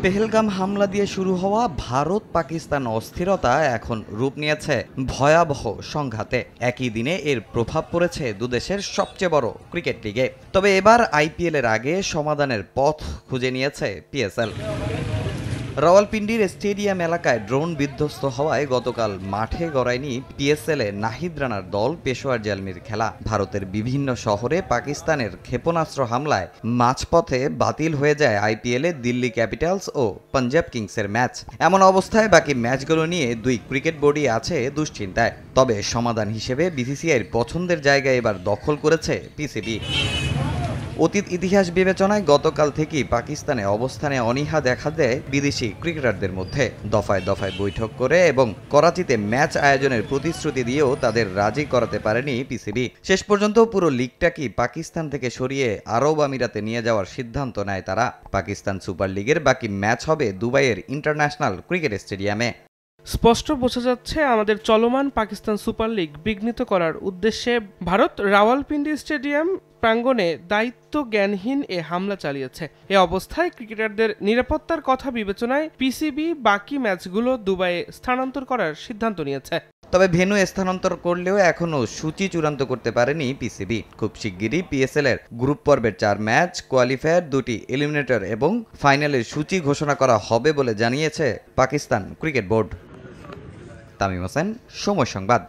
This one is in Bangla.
পেহেলগাম হামলা দিয়ে শুরু হওয়া ভারত পাকিস্তান অস্থিরতা এখন রূপ নিয়েছে ভয়াবহ সংঘাতে। একই দিনে এর প্রভাব পড়েছে দুদেশের সবচেয়ে বড় ক্রিকেট লিগে। তবে এবার আইপিএল এর আগে সমাধানের পথ খুঁজে নিয়েছে পিএসএল। রাওয়ালপিন্ডির স্টেডিয়াম এলাকায় ড্রোন বিধ্বস্ত হওয়ায় গতকাল মাঠে গড়ায়নি পিএসএল-এ নাহিদ রানার দল পেশোয়ার জালমির খেলা। ভারতের বিভিন্ন শহরে পাকিস্তানের ক্ষেপণাস্ত্র হামলায় মাঝপথে বাতিল হয়ে যায় আইপিএলে দিল্লি ক্যাপিটালস ও পাঞ্জাব কিংসের ম্যাচ। এমন অবস্থায় বাকি ম্যাচগুলো নিয়ে দুই ক্রিকেট বোর্ডই আছে দুশ্চিন্তায়। তবে সমাধান হিসেবে বিসিসিআইয়ের পছন্দের জায়গা এবার দখল করেছে পিসিবি। অতীত ইতিহাস বিবেচনায় গতকাল থেকেই পাকিস্তানে অবস্থানে অনীহা দেখা দেয় বিদেশি ক্রিকেটারদের মধ্যে। দফায় দফায় বৈঠক করে এবং করাচিতে ম্যাচ আয়োজনের প্রতিশ্রুতি দিয়েও তাদের রাজি করাতে পারেনি পিসিবি। শেষ পর্যন্ত পুরো লিগটাকে পাকিস্তান থেকে সরিয়ে আরব আমিরাতে নিয়ে যাওয়ার সিদ্ধান্ত নেয় তারা। পাকিস্তান সুপার লিগের বাকি ম্যাচ হবে দুবাইয়ের ইন্টারন্যাশনাল ক্রিকেট স্টেডিয়ামে। স্পষ্ট বোঝা যাচ্ছে আমাদের চলমান পাকিস্তান সুপার লিগ বিঘ্নিত করার উদ্দেশ্যে ভারত রাওয়ালপিন্ডি স্টেডিয়াম প্রাঙ্গণে দায়িত্ব জ্ঞানহীন এ হামলা চালিয়েছে। এ অবস্থায় ক্রিকেটারদের নিরাপত্তার কথা বিবেচনায় পিসিবি বাকি ম্যাচগুলো দুবাইয়ে স্থানান্তর করার সিদ্ধান্ত নিয়েছে। তবে ভেন্যু স্থানান্তর করলেও এখনও সূচি চূড়ান্ত করতে পারেনি পিসিবি। খুব শিগগিরই পিএসএল এর গ্রুপ পর্বের 4 ম্যাচ, কোয়ালিফায়ার 2টি এলিমিনেটর এবং ফাইনালের সূচি ঘোষণা করা হবে বলে জানিয়েছে পাকিস্তান ক্রিকেট বোর্ড। তামিম হোসেন, সময় সংবাদ।